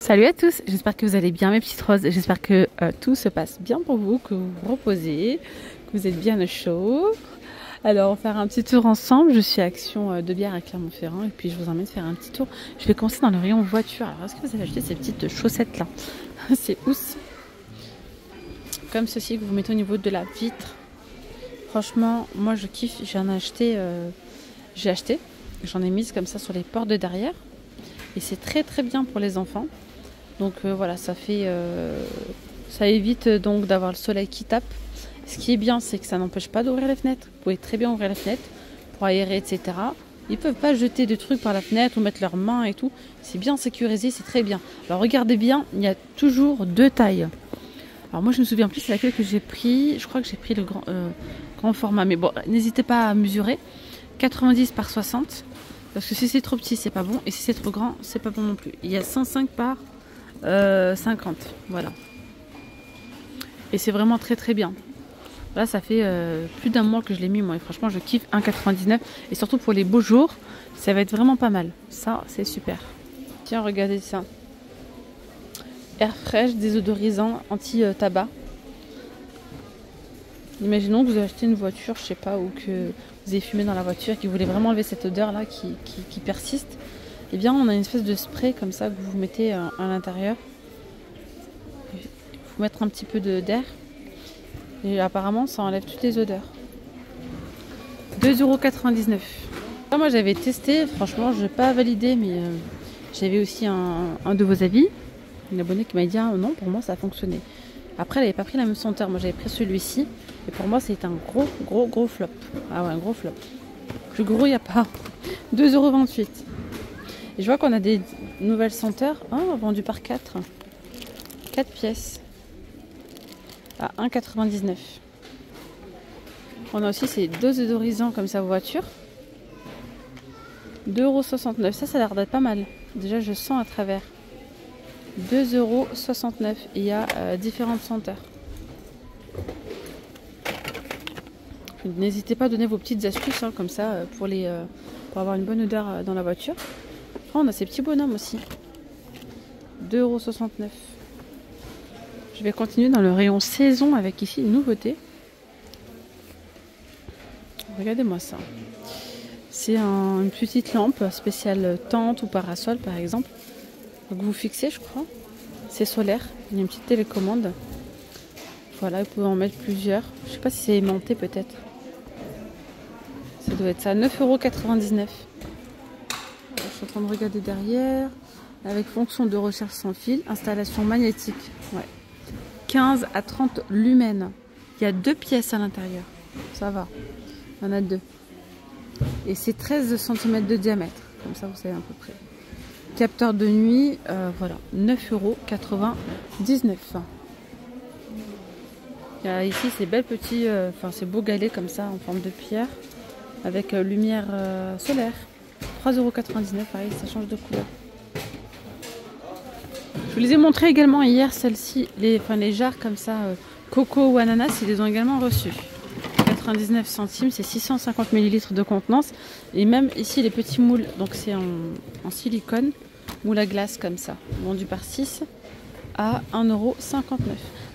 Salut à tous, j'espère que vous allez bien mes petites roses, j'espère que tout se passe bien pour vous, que vous vous reposez, que vous êtes bien au chaud. Alors on va faire un petit tour ensemble, je suis à Action de Bière à Clermont-Ferrand et puis je vous emmène faire un petit tour. Je vais commencer dans le rayon voiture. Alors est-ce que vous avez acheté ces petites chaussettes là? C'est housse, comme ceci que vous mettez au niveau de la vitre. Franchement moi je kiffe, j'en ai acheté, j'en ai mise comme ça sur les portes de derrière. Et c'est très très bien pour les enfants. Donc voilà, ça évite donc d'avoir le soleil qui tape. Ce qui est bien, c'est que ça n'empêche pas d'ouvrir les fenêtres. Vous pouvez très bien ouvrir les fenêtres pour aérer, etc. Ils peuvent pas jeter des trucs par la fenêtre ou mettre leurs mains et tout. C'est bien sécurisé, c'est très bien. Alors regardez bien, il y a toujours deux tailles. Alors moi je me souviens plus c'est laquelle que j'ai pris. Je crois que j'ai pris le grand format. Mais bon, n'hésitez pas à mesurer. 90 par 60. Parce que si c'est trop petit, c'est pas bon. Et si c'est trop grand, c'est pas bon non plus. Il y a 105 par 50. Voilà. Et c'est vraiment très très bien. Là, ça fait plus d'un mois que je l'ai mis, moi. Et franchement, je kiffe 1,99. Et surtout pour les beaux jours, ça va être vraiment pas mal. Ça, c'est super. Tiens, regardez ça. Air fraîche, désodorisant, anti-tabac. Imaginons que vous avez acheté une voiture, je sais pas, ou que vous avez fumé dans la voiture et que vous voulez vraiment enlever cette odeur là qui persiste. Eh bien, on a une espèce de spray comme ça que vous mettez à l'intérieur. Il faut mettre un petit peu d'air. Et apparemment, ça enlève toutes les odeurs. 2,99 €. Moi, j'avais testé. Franchement, je n'ai pas validé, mais j'avais aussi un de vos avis. Une abonnée qui m'a dit ah, non, pour moi, ça a fonctionné. Après, elle n'avait pas pris la même senteur. Moi, j'avais pris celui-ci. Et pour moi, c'est un gros flop. Ah ouais, un gros flop. Plus gros, il n'y a pas. 2,28 €. Et je vois qu'on a des nouvelles senteurs. Oh, vendues par 4. 4 pièces. À 1,99 €. On a aussi ces deux odorisants comme ça voiture. 2,69 €. Ça a l'air d'être pas mal. Déjà, je sens à travers. 2,69 €. Et il y a différentes senteurs. N'hésitez pas à donner vos petites astuces hein, comme ça pour avoir une bonne odeur dans la voiture. Oh, on a ces petits bonhommes aussi. 2,69 €. Je vais continuer dans le rayon saison avec ici une nouveauté. Regardez-moi ça. C'est une petite lampe spéciale tente ou parasol par exemple. Donc vous fixez je crois. C'est solaire. Il y a une petite télécommande. Voilà, vous pouvez en mettre plusieurs. Je sais pas si c'est aimanté peut-être. Ça doit être ça. 9,99 €. Je suis en train de regarder derrière. Avec fonction de recherche sans fil. Installation magnétique. Ouais. 15 à 30 lumens. Il y a 2 pièces à l'intérieur. Ça va. Il y en a 2. Et c'est 13 cm de diamètre. Comme ça, vous savez à peu près. Capteur de nuit. Voilà. 9,99 €. Il y a ici ces belles petits... ces beaux galets comme ça en forme de pierre. Avec lumière solaire. 3,99 €. Pareil, ça change de couleur. Je vous les ai montré également hier, celles-ci, les jarres comme ça, coco ou ananas, ils les ont également reçus. 99 centimes, c'est 650 ml de contenance. Et même ici, les petits moules, donc c'est en silicone, moule à glace comme ça, vendu par 6 à 1,59 €.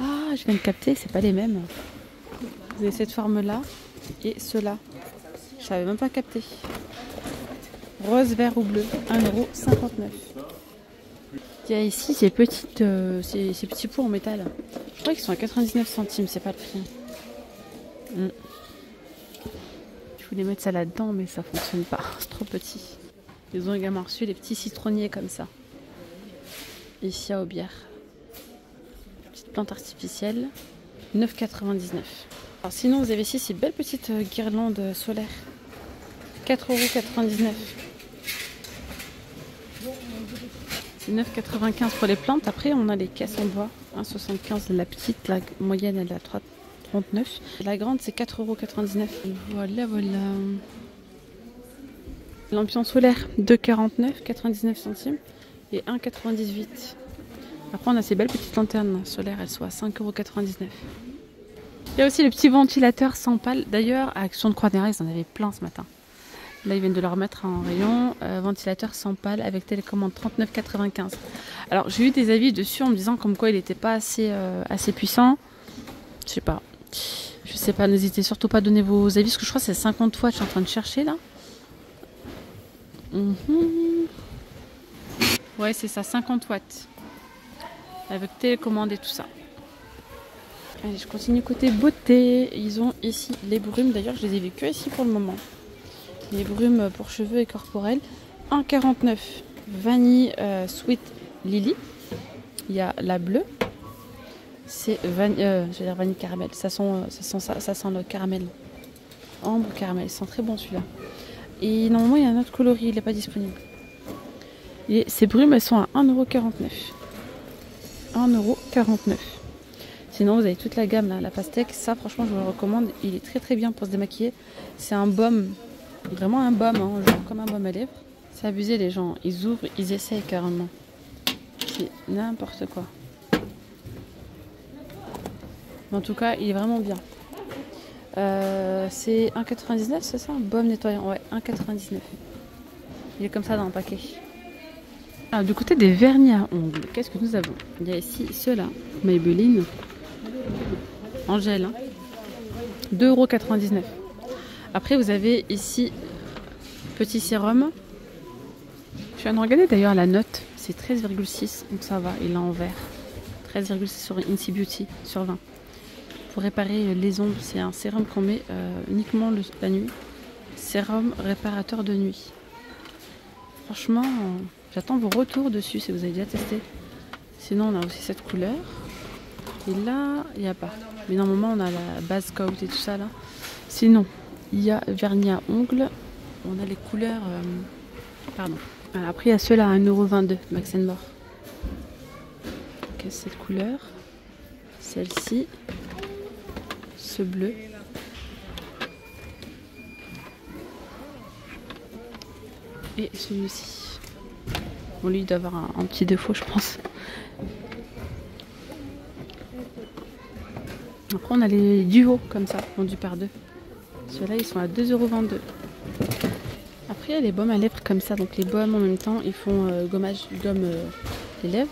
Ah, je viens de capter, c'est pas les mêmes. Vous avez cette forme-là et ceux-là. Je savais même pas capter. Rose, vert ou bleu, 1,59 €. Il y a ici ces petits pots en métal. Je crois qu'ils sont à 99 centimes, c'est pas le prix. Je voulais mettre ça là-dedans, mais ça fonctionne pas. C'est trop petit. Ils ont également reçu les petits citronniers comme ça. Ici à Aubière. Petite plante artificielle. 9,99 €. Alors sinon, vous avez ici ces belles petites guirlandes solaires. 4,99 €. 9,95 € pour les plantes. Après, on a les caisses en bois. 1,75 € la petite. La moyenne, elle est à 3,39 €. La grande, c'est 4,99 €. Voilà, voilà. Lampion solaire, 2,49 €, 99 centimes. Et 1,98 €. Après, on a ces belles petites lanternes solaires. Elles sont à 5,99 €. Il y a aussi le petit ventilateur sans pale. D'ailleurs, à Action de Croix-des-Rais, ils en avaient plein ce matin. Là, ils viennent de leur mettre en rayon. Ventilateur sans pale avec télécommande 39,95. Alors, j'ai eu des avis dessus en me disant comme quoi il n'était pas assez puissant. Je sais pas. Je sais pas, n'hésitez surtout pas à donner vos avis. Parce que je crois que c'est 50 watts, je suis en train de chercher là. Ouais, c'est ça, 50 watts. Avec télécommande et tout ça. Allez, je continue côté beauté. Ils ont ici les brumes. D'ailleurs, je les ai vus que ici pour le moment. Les brumes pour cheveux et corporels. 1,49. Vanille Sweet Lily. Il y a la bleue. C'est vanille caramel. Ça sent le caramel. Ambre caramel. Il sent très bon celui-là. Et normalement, il y a un autre coloris. Il n'est pas disponible. Et ces brumes, elles sont à 1,49 €. 1,49 €. Sinon, vous avez toute la gamme, là, la pastèque. Ça, franchement, je vous le recommande. Il est très très bien pour se démaquiller. C'est un baume. Vraiment un baume, hein, genre comme un baume à lèvres. C'est abusé, les gens. Ils ouvrent, ils essayent carrément. C'est n'importe quoi. Mais en tout cas, il est vraiment bien. C'est 1,99 €, c'est ça? Baume nettoyant, ouais, 1,99 €. Il est comme ça dans le paquet. Alors, du côté des vernis à ongles, qu'est-ce que nous avons? Il y a ici ceux-là, Maybelline, en gel, hein. 2,99 €. Après, vous avez ici petit sérum. Je viens de regarder d'ailleurs la note, c'est 13,6, donc ça va, il est en vert. 13,6 sur Incy Beauty, sur 20. Pour réparer les ongles, c'est un sérum qu'on met uniquement la nuit. Sérum réparateur de nuit. Franchement, j'attends vos retours dessus si vous avez déjà testé. Sinon, on a aussi cette couleur. Et là, il n'y a pas. Mais normalement, on a la base coat et tout ça là. Sinon, il y a vernis à ongles. On a les couleurs. Pardon. Alors, après, il y a ceux-là à 1,22 € Max & More. Donc, cette couleur. Celle-ci. Ce bleu. Et celui-ci. Bon, lui, il doit avoir un petit défaut, je pense. Après, on a les duos comme ça, vendus par deux. Ceux-là, ils sont à 2,22 €. Après, il y a les baumes à lèvres comme ça. Donc, les baumes en même temps, ils font gomme les lèvres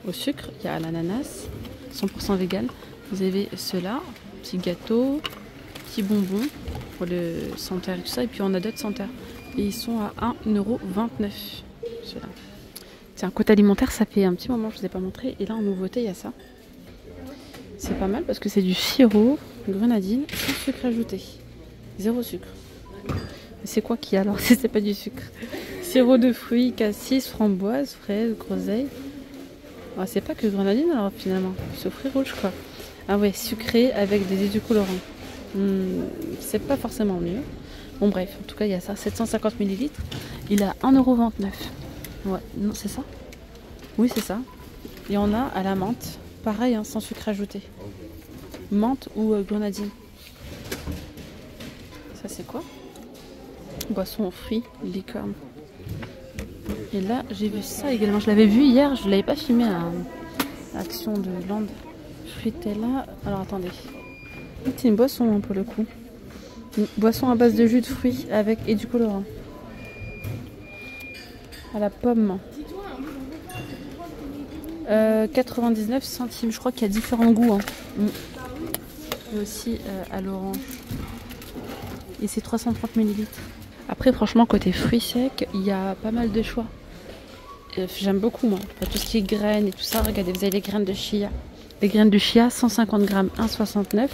au sucre. Il y a l'ananas, 100% vegan. Vous avez ceux-là, petits gâteaux, petits bonbons pour le senteur et tout ça. Et puis, on a d'autres senteurs. Et ils sont à 1,29 €. Ceux-là. Tiens, côté alimentaire, ça fait un petit moment que je ne vous ai pas montré. Et là, en nouveauté, il y a ça. C'est pas mal parce que c'est du sirop, grenadine, sans sucre ajouté. 0 sucre. C'est quoi qu'il y a alors si c'est pas du sucre? Sirop de fruits, cassis, framboise, fraises, groseille. Ah, c'est pas que grenadine alors finalement. C'est aux fruits rouges quoi. Ah ouais, sucré avec des édulcorants. C'est pas forcément mieux. Bon bref, en tout cas il y a ça, 750 ml. Il est à 1,29 €. Ouais, non c'est ça? Oui c'est ça. Et on a à la menthe. Pareil, hein, sans sucre ajouté. Menthe ou grenadine. Ça c'est quoi? Boisson aux fruits, licorne. Et là, j'ai vu ça également. Je l'avais vu hier, je ne l'avais pas filmé à Action de Land. Fruitella. Alors attendez. C'est une boisson hein, pour le coup. Une boisson à base de jus de fruits avec édulcorant. À la pomme. 99 centimes. Je crois qu'il y a différents goûts. Hein. Et aussi à l'orange. Et c'est 330 ml. Après, franchement, côté fruits secs, il y a pas mal de choix. J'aime beaucoup, moi. Pour tout ce qui est graines et tout ça. Regardez, vous avez les graines de chia. Les graines de chia, 150 grammes, 1,69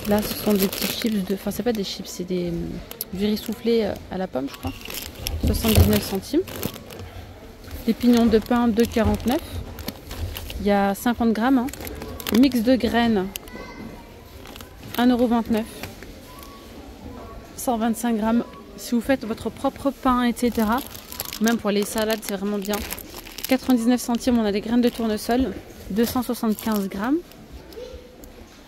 €. Là, ce sont des petits chips de... Enfin, c'est pas des chips, c'est du riz soufflé à la pomme, je crois. 79 centimes. Les pignons de pain, 2,49 €. Il y a 50 grammes. Hein. Mix de graines, 1,29 €. 125 grammes. Si vous faites votre propre pain, etc. Même pour les salades, c'est vraiment bien. 99 centimes, on a des graines de tournesol. 275 grammes.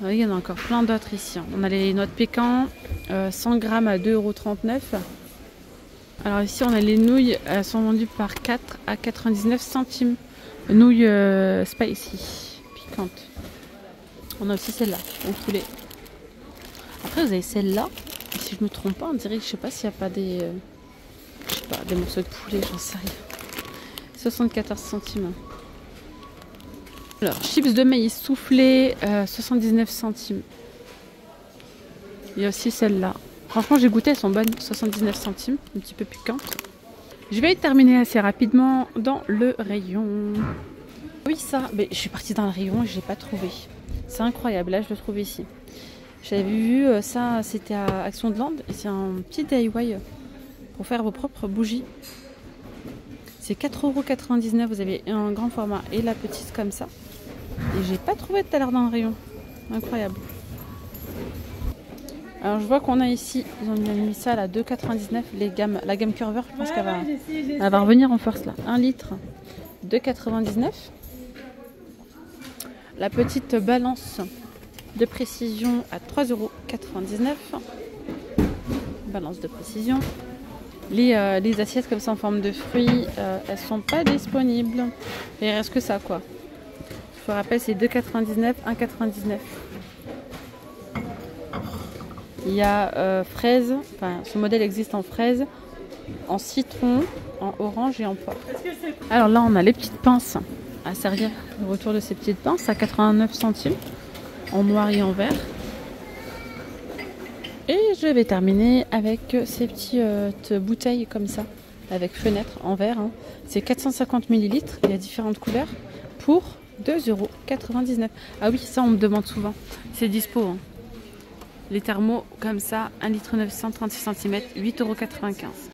Il y en a encore plein d'autres ici. On a les noix de pécan. 100 grammes à 2,39 €. Alors ici, on a les nouilles. Elles sont vendues par 4 à 99 centimes. Nouilles spicy, piquantes. On a aussi celle-là, au poulet. Après, vous avez celle-là. Si si je me trompe pas, on dirait que je sais pas s'il n'y a pas des... je sais pas, des morceaux de poulet, j'en sais rien. 74 centimes. Alors, chips de maïs soufflé, 79 centimes. Il y a aussi celle-là. Franchement, j'ai goûté, elles sont bonnes, 79 centimes, un petit peu piquantes. Je vais terminer assez rapidement dans le rayon. Oui, ça, mais je suis partie dans le rayon et je l'ai pas trouvé. C'est incroyable, là je le trouve ici. J'avais vu ça, c'était à Action de Land et c'est un petit DIY pour faire vos propres bougies. C'est 4,99 €, vous avez un grand format et la petite comme ça. Et j'ai pas trouvé tout à l'heure dans le rayon. Incroyable. Alors je vois qu'on a ici, ils ont mis ça à 2,99 €, la gamme Curver, je pense qu'elle va revenir en force là. 1 litre, 2,99 €. La petite balance de précision à 3,99 €. Balance de précision. Les assiettes comme ça en forme de fruits, elles sont pas disponibles. Il reste que ça quoi. Je vous rappelle, c'est 2,99 €, 1,99 €. Il y a fraise, enfin ce modèle existe en fraise, en citron, en orange et en poire. Alors là on a les petites pinces à servir, le retour de ces petites pinces à 89 centimes, en noir et en vert. Et je vais terminer avec ces petites bouteilles comme ça, avec fenêtre en verre. Hein. C'est 450 ml, il y a différentes couleurs, pour 2,99 €. Ah oui, ça on me demande souvent, c'est dispo. Hein. Les thermos comme ça, 1,9 litre, 36 cm, 8,95 €.